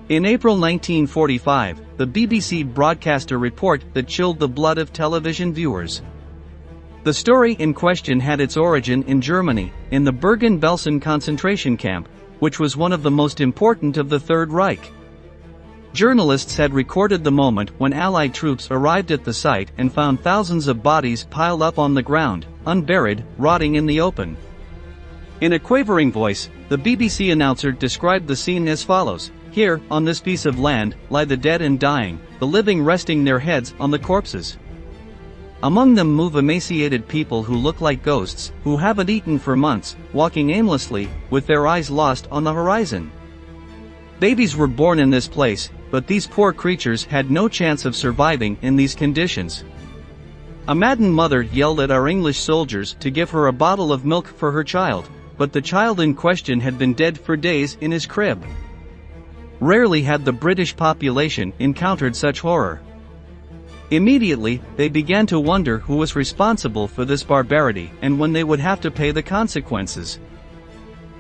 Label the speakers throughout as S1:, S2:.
S1: In April 1945, the BBC broadcast a report that chilled the blood of television viewers. The story in question had its origin in Germany, in the Bergen-Belsen concentration camp, which was one of the most important of the Third Reich. Journalists had recorded the moment when Allied troops arrived at the site and found thousands of bodies piled up on the ground, unburied, rotting in the open. In a quavering voice, the BBC announcer described the scene as follows: "Here, on this piece of land, lie the dead and dying, the living resting their heads on the corpses. Among them move emaciated people who look like ghosts, who haven't eaten for months, walking aimlessly, with their eyes lost on the horizon. Babies were born in this place, but these poor creatures had no chance of surviving in these conditions." A maddened mother yelled at our English soldiers to give her a bottle of milk for her child, but the child in question had been dead for days in his crib. Rarely had the British population encountered such horror. Immediately, they began to wonder who was responsible for this barbarity and when they would have to pay the consequences.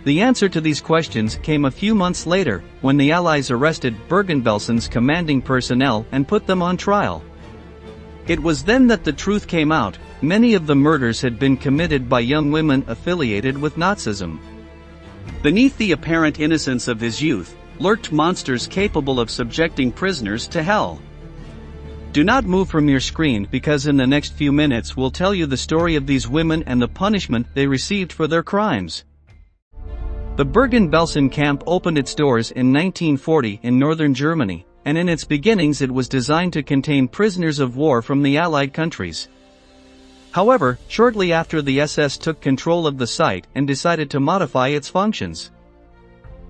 S1: The answer to these questions came a few months later, when the Allies arrested Bergen-Belsen's commanding personnel and put them on trial. It was then that the truth came out: many of the murders had been committed by young women affiliated with Nazism. Beneath the apparent innocence of his youth, lurked monsters capable of subjecting prisoners to hell. Do not move from your screen, because in the next few minutes we'll tell you the story of these women and the punishment they received for their crimes. The Bergen-Belsen camp opened its doors in 1940 in northern Germany, and in its beginnings it was designed to contain prisoners of war from the Allied countries. However, shortly after the SS took control of the site and decided to modify its functions.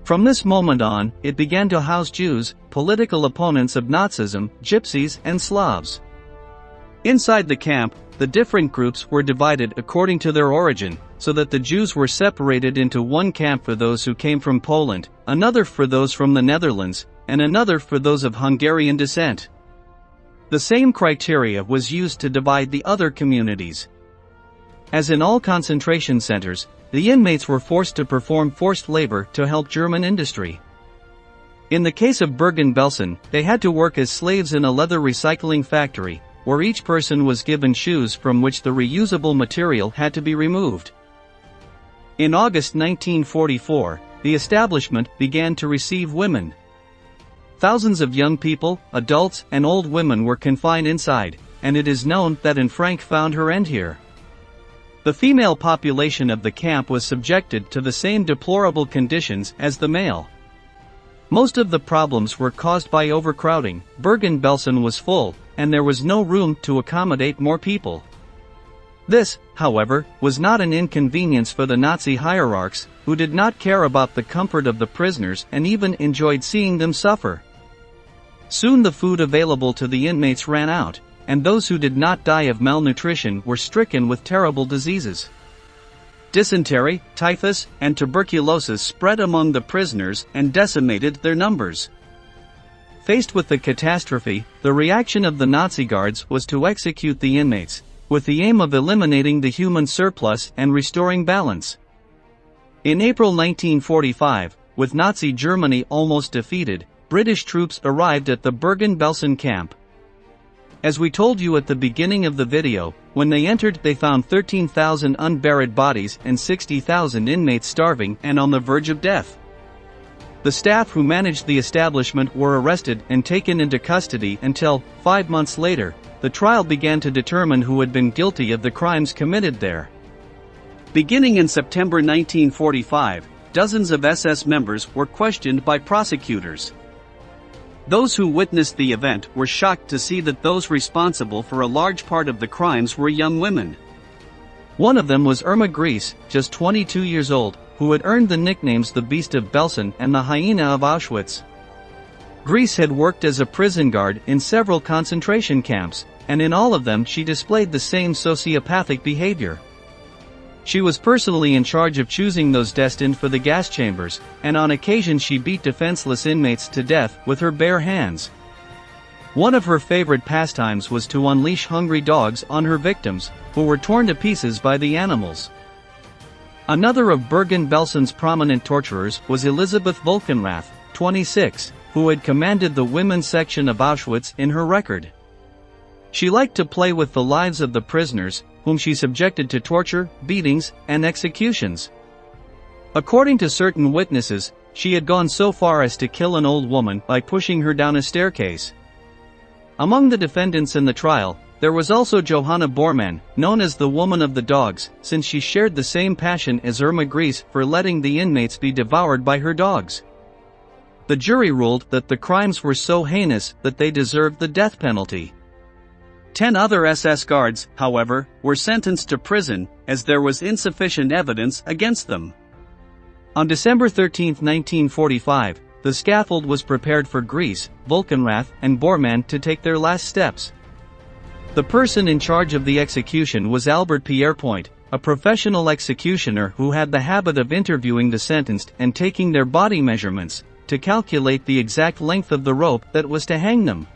S1: From this moment on, it began to house Jews, political opponents of Nazism, Gypsies, and Slavs. Inside the camp, the different groups were divided according to their origin, so that the Jews were separated into one camp for those who came from Poland, another for those from the Netherlands, and another for those of Hungarian descent. The same criteria was used to divide the other communities. As in all concentration centers, the inmates were forced to perform forced labor to help German industry. In the case of Bergen-Belsen, they had to work as slaves in a leather recycling factory, where each person was given shoes from which the reusable material had to be removed. In August 1944, the establishment began to receive women. Thousands of young people, adults, and old women were confined inside, and it is known that Anne Frank found her end here. The female population of the camp was subjected to the same deplorable conditions as the male. Most of the problems were caused by overcrowding. Bergen-Belsen was full, and there was no room to accommodate more people. This, however, was not an inconvenience for the Nazi hierarchs, who did not care about the comfort of the prisoners and even enjoyed seeing them suffer. Soon the food available to the inmates ran out, and those who did not die of malnutrition were stricken with terrible diseases. Dysentery, typhus, and tuberculosis spread among the prisoners and decimated their numbers. Faced with the catastrophe, the reaction of the Nazi guards was to execute the inmates, with the aim of eliminating the human surplus and restoring balance. In April 1945, with Nazi Germany almost defeated, British troops arrived at the Bergen-Belsen camp. As we told you at the beginning of the video, when they entered they found 13,000 unburied bodies and 60,000 inmates starving and on the verge of death. The staff who managed the establishment were arrested and taken into custody until, 5 months later, the trial began to determine who had been guilty of the crimes committed there. Beginning in September 1945, dozens of SS members were questioned by prosecutors. Those who witnessed the event were shocked to see that those responsible for a large part of the crimes were young women. One of them was Irma Gries, just 22 years old, who had earned the nicknames the Beast of Belsen and the Hyena of Auschwitz. Gries had worked as a prison guard in several concentration camps, and in all of them she displayed the same sociopathic behavior. She was personally in charge of choosing those destined for the gas chambers, and on occasion she beat defenseless inmates to death with her bare hands. One of her favorite pastimes was to unleash hungry dogs on her victims, who were torn to pieces by the animals. Another of Bergen-Belsen's prominent torturers was Elisabeth Volkenrath, 26. who had commanded the women's section of Auschwitz, in her record. She liked to play with the lives of the prisoners, whom she subjected to torture, beatings, and executions. According to certain witnesses, she had gone so far as to kill an old woman by pushing her down a staircase. Among the defendants in the trial, there was also Johanna Bormann, known as the Woman of the Dogs, since she shared the same passion as Irma Gries for letting the inmates be devoured by her dogs. The jury ruled that the crimes were so heinous that they deserved the death penalty. 10 other SS guards, however, were sentenced to prison, as there was insufficient evidence against them. On December 13, 1945, the scaffold was prepared for Gries, Volkenrath, and Bormann to take their last steps. The person in charge of the execution was Albert Pierrepoint, a professional executioner who had the habit of interviewing the sentenced and taking their body measurements, to calculate the exact length of the rope that was to hang them.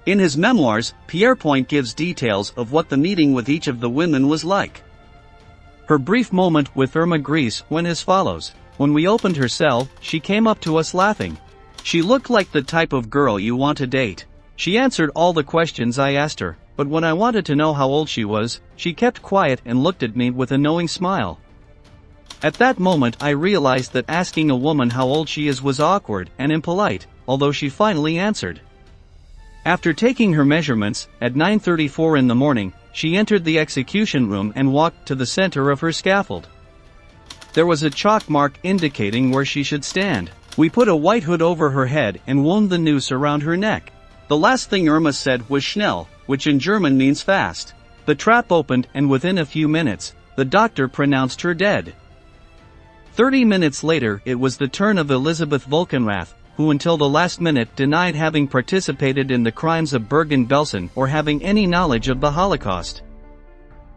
S1: In his memoirs, Pierrepoint gives details of what the meeting with each of the women was like. Her brief moment with Irma Gries went as follows. When we opened her cell, she came up to us laughing. She looked like the type of girl you want to date. She answered all the questions I asked her, but when I wanted to know how old she was, she kept quiet and looked at me with a knowing smile. At that moment I realized that asking a woman how old she is was awkward and impolite, although she finally answered. After taking her measurements, at 9:34 in the morning, she entered the execution room and walked to the center of her scaffold. There was a chalk mark indicating where she should stand. We put a white hood over her head and wound the noose around her neck. The last thing Irma said was schnell, which in German means fast. The trap opened and within a few minutes, the doctor pronounced her dead. 30 minutes later it was the turn of Elisabeth Volkenrath, who until the last minute denied having participated in the crimes of Bergen-Belsen or having any knowledge of the Holocaust.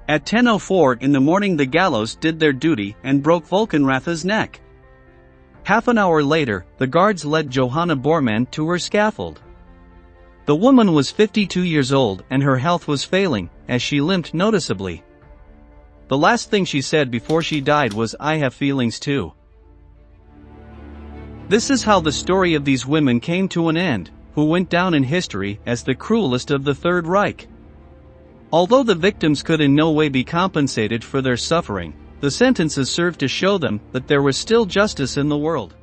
S1: At 10:04 in the morning the gallows did their duty and broke Volkenrath's neck. Half an hour later, the guards led Johanna Bormann to her scaffold. The woman was 52 years old and her health was failing, as she limped noticeably. The last thing she said before she died was, "I have feelings too." This is how the story of these women came to an end, who went down in history as the cruelest of the Third Reich. Although the victims could in no way be compensated for their suffering, the sentences served to show them that there was still justice in the world.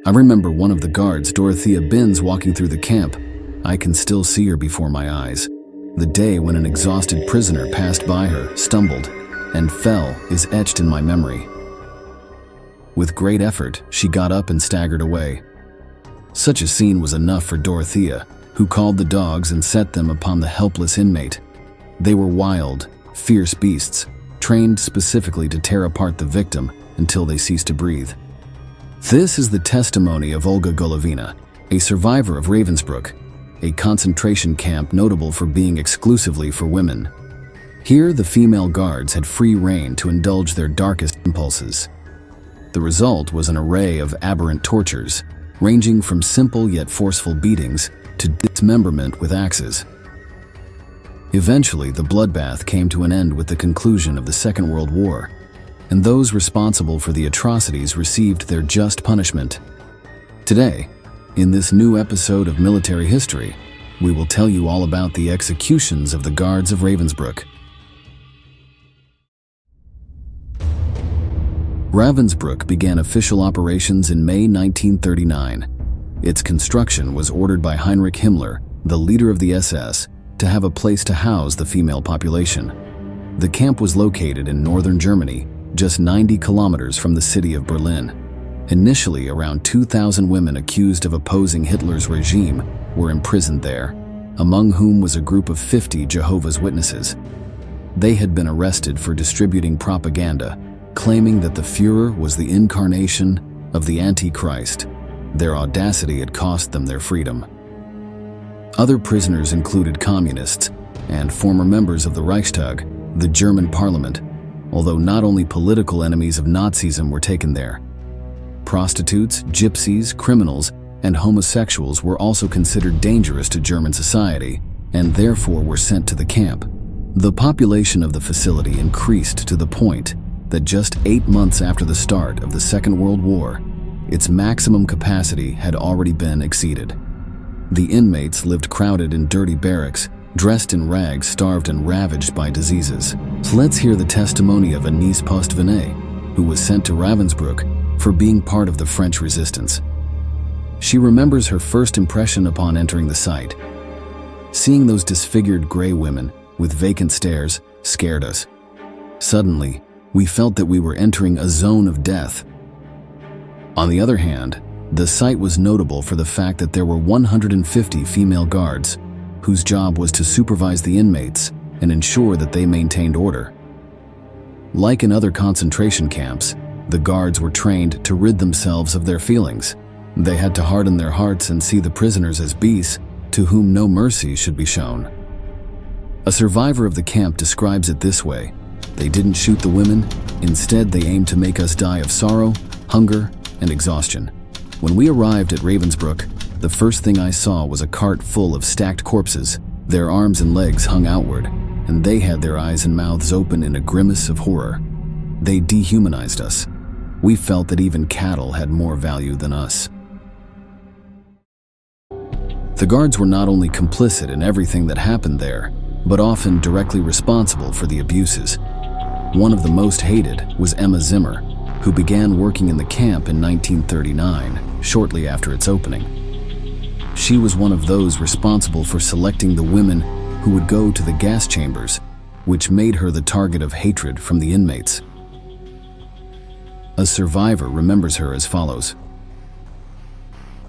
S2: I remember one of the guards, Dorothea Binz, walking through the camp. I can still see her before my eyes. The day when an exhausted prisoner passed by her, stumbled, and fell is etched in my memory. With great effort, she got up and staggered away. Such a scene was enough for Dorothea, who called the dogs and set them upon the helpless inmate. They were wild, fierce beasts, trained specifically to tear apart the victim until they ceased to breathe. This is the testimony of Olga Golovina, a survivor of Ravensbrück, a concentration camp notable for being exclusively for women. Here, the female guards had free rein to indulge their darkest impulses. The result was an array of aberrant tortures, ranging from simple yet forceful beatings to dismemberment with axes. Eventually, the bloodbath came to an end with the conclusion of the Second World War, and those responsible for the atrocities received their just punishment. Today, in this new episode of Military History, we will tell you all about the executions of the guards of Ravensbrück. Ravensbrück began official operations in May 1939. Its construction was ordered by Heinrich Himmler, the leader of the SS, to have a place to house the female population. The camp was located in northern Germany, just 90 kilometers from the city of Berlin. Initially, around 2,000 women accused of opposing Hitler's regime were imprisoned there, among whom was a group of 50 Jehovah's Witnesses. They had been arrested for distributing propaganda, claiming that the Führer was the incarnation of the Antichrist. Their audacity had cost them their freedom. Other prisoners included communists and former members of the Reichstag, the German parliament. although not only political enemies of Nazism were taken there. Prostitutes, gypsies, criminals, and homosexuals were also considered dangerous to German society, and therefore were sent to the camp. The population of the facility increased to the point that just 8 months after the start of the Second World War, its maximum capacity had already been exceeded. The inmates lived crowded in dirty barracks, dressed in rags, starved and ravaged by diseases. Let's hear the testimony of Agnès Postvenet, who was sent to Ravensbrück for being part of the French resistance. She remembers her first impression upon entering the site. Seeing those disfigured gray women with vacant stares scared us. Suddenly, we felt that we were entering a zone of death. On the other hand, the site was notable for the fact that there were 150 female guards, whose job was to supervise the inmates and ensure that they maintained order. Like in other concentration camps, the guards were trained to rid themselves of their feelings. They had to harden their hearts and see the prisoners as beasts to whom no mercy should be shown. A survivor of the camp describes it this way: "They didn't shoot the women, instead they aimed to make us die of sorrow, hunger, and exhaustion." When we arrived at Ravensbrück, the first thing I saw was a cart full of stacked corpses. Their arms and legs hung outward, and they had their eyes and mouths open in a grimace of horror. They dehumanized us. We felt that even cattle had more value than us. The guards were not only complicit in everything that happened there, but often directly responsible for the abuses. One of the most hated was Emma Zimmer, who began working in the camp in 1939, shortly after its opening. She was one of those responsible for selecting the women who would go to the gas chambers, which made her the target of hatred from the inmates. A survivor remembers her as follows: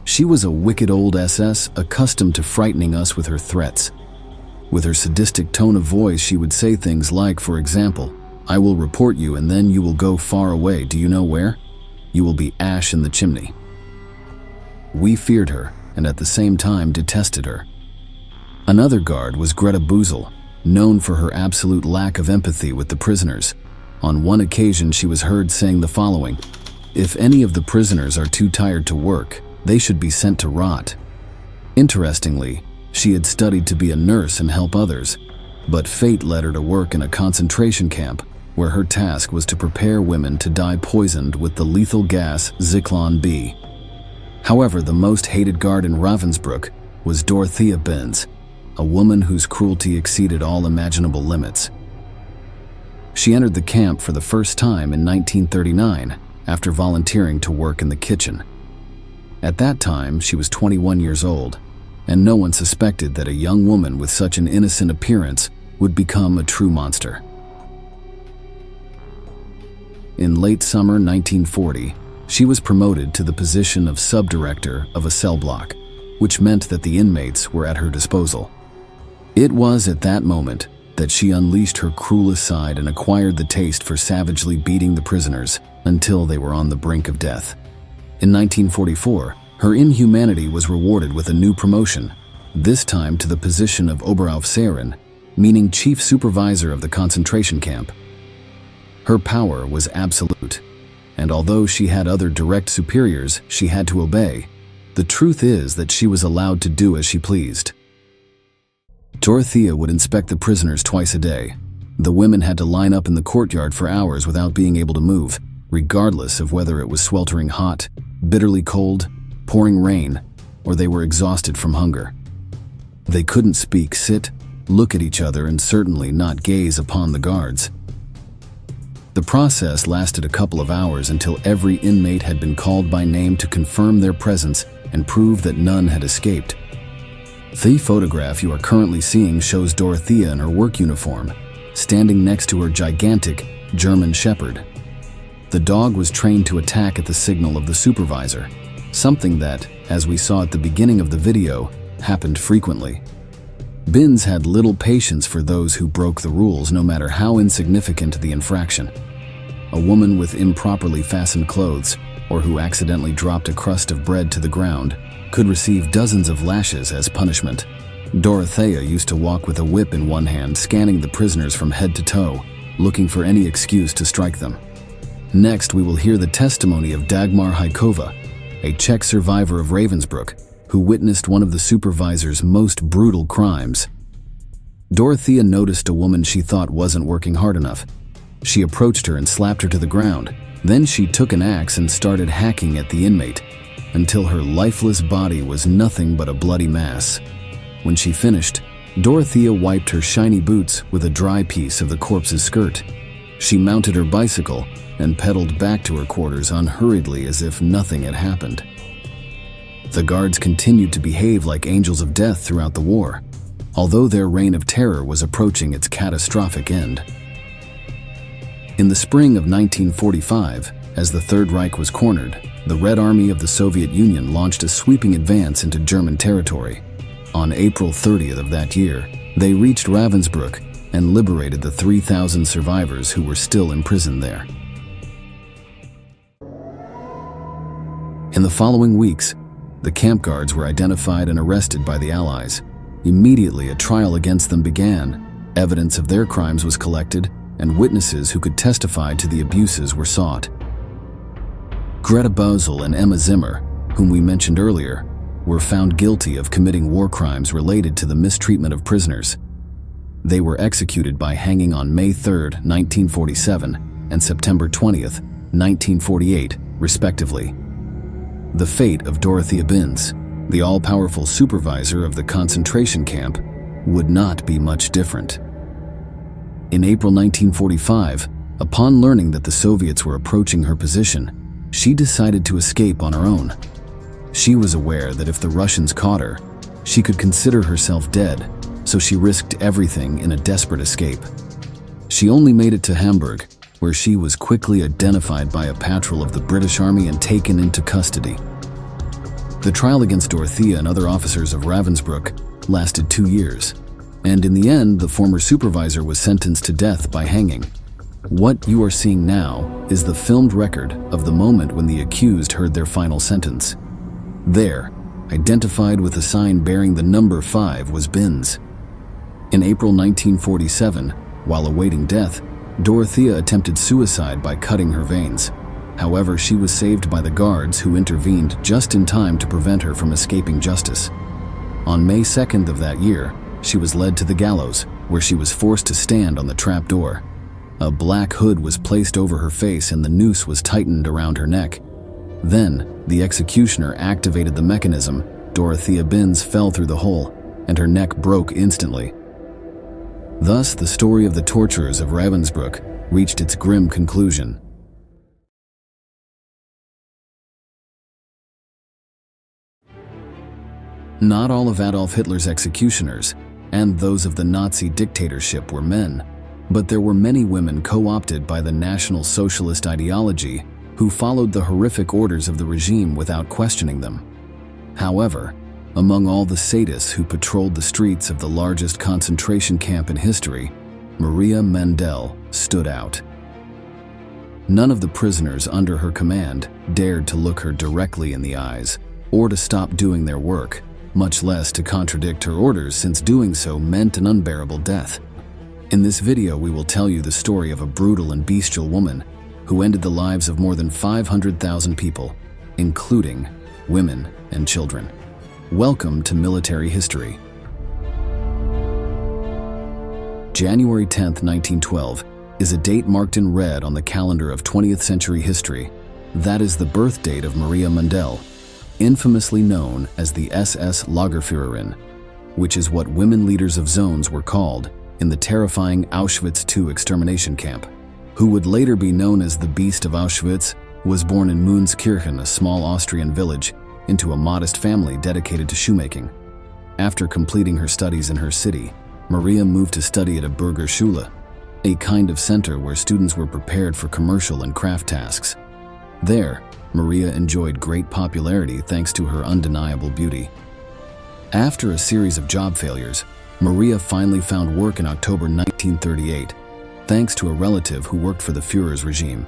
S2: "She was a wicked old SS, accustomed to frightening us with her threats. With her sadistic tone of voice, she would say things like, for example, 'I will report you and then you will go far away. Do you know where? You will be ash in the chimney.' We feared her and at the same time detested her." Another guard was Greta Buzel, known for her absolute lack of empathy with the prisoners. On one occasion, she was heard saying the following: "If any of the prisoners are too tired to work, they should be sent to rot." Interestingly, she had studied to be a nurse and help others, but fate led her to work in a concentration camp where her task was to prepare women to die poisoned with the lethal gas Zyklon B. However, the most hated guard in Ravensbrück was Dorothea Benz, a woman whose cruelty exceeded all imaginable limits. She entered the camp for the first time in 1939 after volunteering to work in the kitchen. At that time, she was 21 years old, and no one suspected that a young woman with such an innocent appearance would become a true monster. In late summer 1940, she was promoted to the position of subdirector of a cell block, which meant that the inmates were at her disposal. It was at that moment that she unleashed her cruelest side and acquired the taste for savagely beating the prisoners until they were on the brink of death. In 1944, her inhumanity was rewarded with a new promotion, this time to the position of Oberaufseherin, meaning chief supervisor of the concentration camp. Her power was absolute, and although she had other direct superiors she had to obey, the truth is that she was allowed to do as she pleased. Dorothea would inspect the prisoners twice a day. The women had to line up in the courtyard for hours without being able to move, regardless of whether it was sweltering hot, bitterly cold, pouring rain, or they were exhausted from hunger. They couldn't speak, sit, look at each other, and certainly not gaze upon the guards. The process lasted a couple of hours until every inmate had been called by name to confirm their presence and prove that none had escaped. The photograph you are currently seeing shows Dorothea in her work uniform, standing next to her gigantic German Shepherd. The dog was trained to attack at the signal of the supervisor, something that, as we saw at the beginning of the video, happened frequently. Binz had little patience for those who broke the rules, no matter how insignificant the infraction. A woman with improperly fastened clothes, or who accidentally dropped a crust of bread to the ground, could receive dozens of lashes as punishment. Dorothea used to walk with a whip in one hand, scanning the prisoners from head to toe, looking for any excuse to strike them. Next, we will hear the testimony of Dagmar Hajkova, a Czech survivor of Ravensbrück, who witnessed one of the supervisor's most brutal crimes. Dorothea noticed a woman she thought wasn't working hard enough. She approached her and slapped her to the ground. Then she took an axe and started hacking at the inmate, until her lifeless body was nothing but a bloody mass. When she finished, Dorothea wiped her shiny boots with a dry piece of the corpse's skirt. She mounted her bicycle and pedaled back to her quarters unhurriedly as if nothing had happened. The guards continued to behave like angels of death throughout the war, although their reign of terror was approaching its catastrophic end. In the spring of 1945, as the Third Reich was cornered, the Red Army of the Soviet Union launched a sweeping advance into German territory. On April 30th of that year, they reached Ravensbrück and liberated the 3,000 survivors who were still imprisoned there. In the following weeks, the camp guards were identified and arrested by the Allies. Immediately, a trial against them began. Evidence of their crimes was collected, and witnesses who could testify to the abuses were sought. Greta Bösel and Emma Zimmer, whom we mentioned earlier, were found guilty of committing war crimes related to the mistreatment of prisoners. They were executed by hanging on May 3, 1947, and September 20, 1948, respectively. The fate of Dorothea Binz, the all-powerful supervisor of the concentration camp, would not be much different. In April 1945, upon learning that the Soviets were approaching her position, she decided to escape on her own. She was aware that if the Russians caught her, she could consider herself dead, so she risked everything in a desperate escape. She only made it to Hamburg, where she was quickly identified by a patrol of the British Army and taken into custody. The trial against Dorothea and other officers of Ravensbrück lasted 2 years, and in the end, the former supervisor was sentenced to death by hanging. What you are seeing now is the filmed record of the moment when the accused heard their final sentence. There, identified with a sign bearing the number 5, was Binz. In April 1947, while awaiting death, Dorothea attempted suicide by cutting her veins. However, she was saved by the guards who intervened just in time to prevent her from escaping justice. On May 2nd of that year, she was led to the gallows, where she was forced to stand on the trap door. A black hood was placed over her face and the noose was tightened around her neck. Then, the executioner activated the mechanism. Dorothea Binz fell through the hole, and her neck broke instantly. Thus, the story of the torturers of Ravensbrück reached its grim conclusion. Not all of Adolf Hitler's executioners and those of the Nazi dictatorship were men, but there were many women co-opted by the National Socialist ideology who followed the horrific orders of the regime without questioning them. However, among all the sadists who patrolled the streets of the largest concentration camp in history, Maria Mendel stood out. None of the prisoners under her command dared to look her directly in the eyes or to stop doing their work, much less to contradict her orders, since doing so meant an unbearable death. In this video, we will tell you the story of a brutal and bestial woman who ended the lives of more than 500,000 people, including women and children. Welcome to Military History. January 10, 1912, is a date marked in red on the calendar of 20th century history. That is the birth date of Maria Mendel, infamously known as the SS Lagerführerin, which is what women leaders of zones were called in the terrifying Auschwitz II extermination camp. Who would later be known as the Beast of Auschwitz, was born in Münzkirchen, a small Austrian village, into a modest family dedicated to shoemaking. After completing her studies in her city, Maria moved to study at a Bürgerschule, a kind of center where students were prepared for commercial and craft tasks. There, Maria enjoyed great popularity thanks to her undeniable beauty. After a series of job failures, Maria finally found work in October 1938, thanks to a relative who worked for the Führer's regime.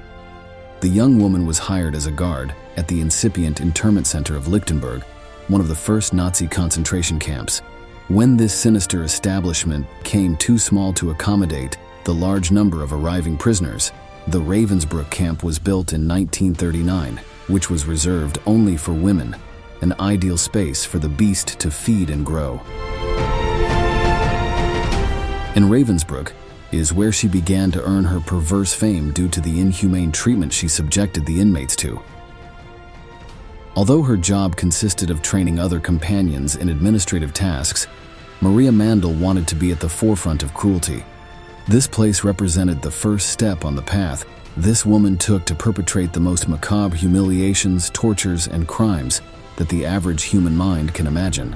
S2: The young woman was hired as a guard at the incipient internment center of Lichtenberg, one of the first Nazi concentration camps. When this sinister establishment became too small to accommodate the large number of arriving prisoners, the Ravensbrück camp was built in 1939, which was reserved only for women, an ideal space for the beast to feed and grow. In Ravensbrück is where she began to earn her perverse fame due to the inhumane treatment she subjected the inmates to. Although her job consisted of training other companions in administrative tasks, Maria Mandl wanted to be at the forefront of cruelty. This place represented the first step on the path this woman took to perpetrate the most macabre humiliations, tortures, and crimes that the average human mind can imagine.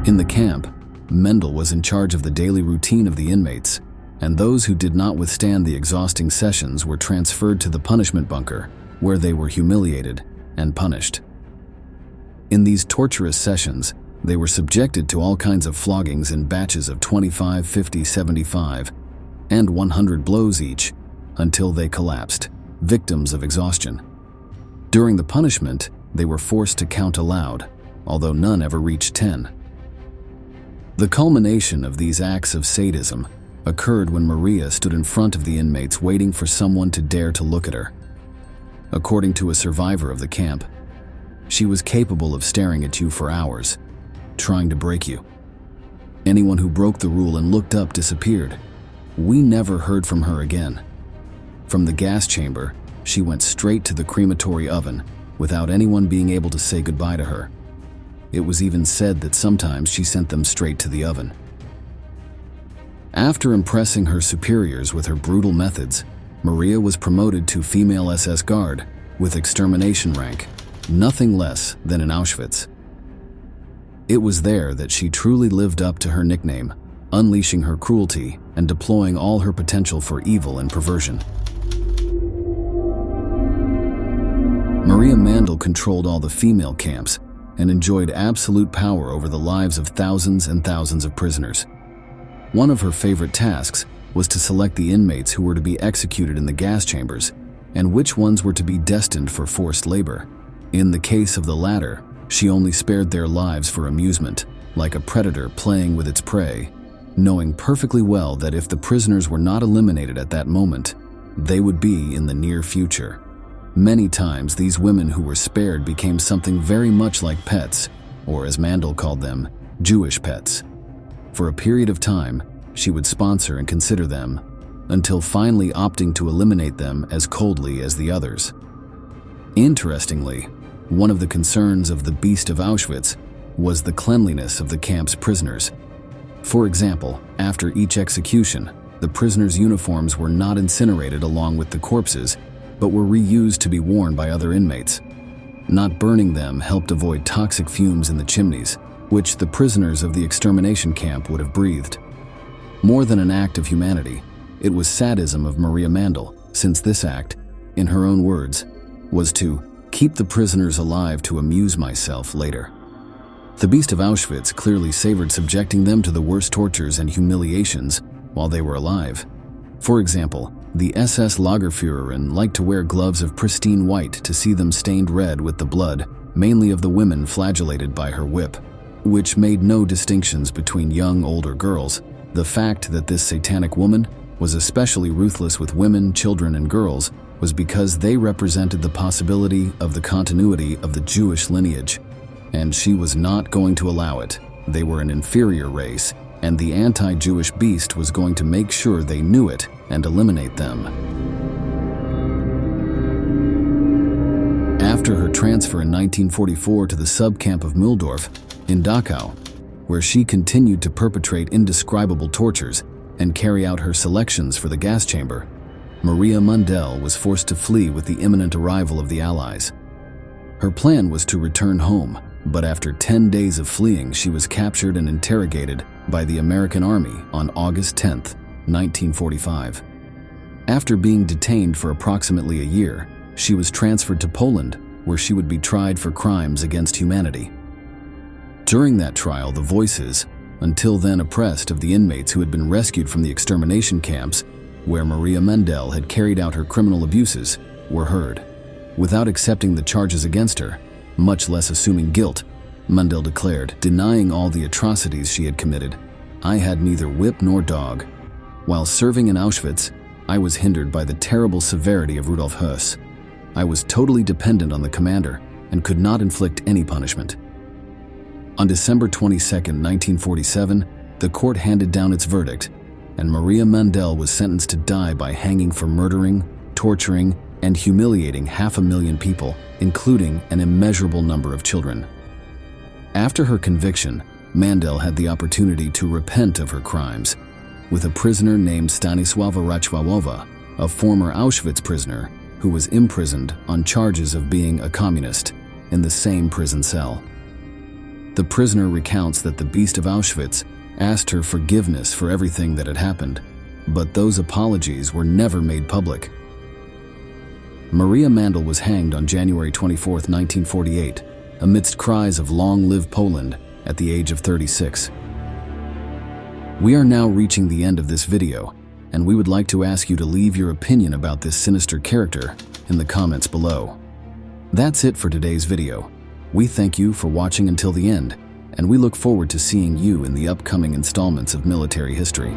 S2: In the camp, Mendel was in charge of the daily routine of the inmates, and those who did not withstand the exhausting sessions were transferred to the punishment bunker, where they were humiliated and punished. In these torturous sessions, they were subjected to all kinds of floggings in batches of 25, 50, 75, and 100 blows each, until they collapsed, victims of exhaustion. During the punishment, they were forced to count aloud, although none ever reached 10. The culmination of these acts of sadism occurred when Maria stood in front of the inmates waiting for someone to dare to look at her. According to a survivor of the camp, she was capable of staring at you for hours, trying to break you. Anyone who broke the rule and looked up disappeared. We never heard from her again. From the gas chamber, she went straight to the crematory oven without anyone being able to say goodbye to her. It was even said that sometimes she sent them straight to the oven. After impressing her superiors with her brutal methods, Maria was promoted to female SS guard with extermination rank, nothing less than in Auschwitz. It was there that she truly lived up to her nickname, unleashing her cruelty and deploying all her potential for evil and perversion. Maria Mandl controlled all the female camps and enjoyed absolute power over the lives of thousands and thousands of prisoners. One of her favorite tasks was to select the inmates who were to be executed in the gas chambers and which ones were to be destined for forced labor. In the case of the latter, she only spared their lives for amusement, like a predator playing with its prey, knowing perfectly well that if the prisoners were not eliminated at that moment, they would be in the near future. Many times, these women who were spared became something very much like pets, or as Mandl called them, Jewish pets. For a period of time, she would sponsor and consider them, until finally opting to eliminate them as coldly as the others. Interestingly, one of the concerns of the Beast of Auschwitz was the cleanliness of the camp's prisoners. For example, after each execution, the prisoners' uniforms were not incinerated along with the corpses, but were reused to be worn by other inmates. Not burning them helped avoid toxic fumes in the chimneys, which the prisoners of the extermination camp would have breathed. More than an act of humanity, it was sadism of Maria Mandl, since this act, in her own words, was to keep the prisoners alive to amuse myself later. The Beast of Auschwitz clearly savored subjecting them to the worst tortures and humiliations while they were alive. For example, the SS Lagerführerin liked to wear gloves of pristine white to see them stained red with the blood, mainly of the women flagellated by her whip, which made no distinctions between young, older girls. The fact that this satanic woman was especially ruthless with women, children, and girls was because they represented the possibility of the continuity of the Jewish lineage, and she was not going to allow it. They were an inferior race, and the anti-Jewish beast was going to make sure they knew it and eliminate them. After her transfer in 1944 to the subcamp of Mühldorf in Dachau, where she continued to perpetrate indescribable tortures and carry out her selections for the gas chamber, Maria Mandl was forced to flee with the imminent arrival of the Allies. Her plan was to return home, but after 10 days of fleeing, she was captured and interrogated by the American Army on August 10, 1945. After being detained for approximately a year, she was transferred to Poland, where she would be tried for crimes against humanity. During that trial, the voices, until then oppressed, of the inmates who had been rescued from the extermination camps where Maria Mandl had carried out her criminal abuses were heard. Without accepting the charges against her, much less assuming guilt, Mandl declared, denying all the atrocities she had committed. I had neither whip nor dog. While serving in Auschwitz, I was hindered by the terrible severity of Rudolf Höss. I was totally dependent on the commander and could not inflict any punishment. On December 22, 1947, the court handed down its verdict, and Maria Mandel was sentenced to die by hanging for murdering, torturing, and humiliating 500,000 people, including an immeasurable number of children. After her conviction, Mandel had the opportunity to repent of her crimes, with a prisoner named Stanisława Rachwałowa, a former Auschwitz prisoner who was imprisoned on charges of being a communist, in the same prison cell. The prisoner recounts that the Beast of Auschwitz asked her forgiveness for everything that had happened, but those apologies were never made public. Maria Mandel was hanged on January 24, 1948, amidst cries of "Long live Poland" at the age of 36. We are now reaching the end of this video, and we would like to ask you to leave your opinion about this sinister character in the comments below. That's it for today's video. We thank you for watching until the end, and we look forward to seeing you in the upcoming installments of Military History.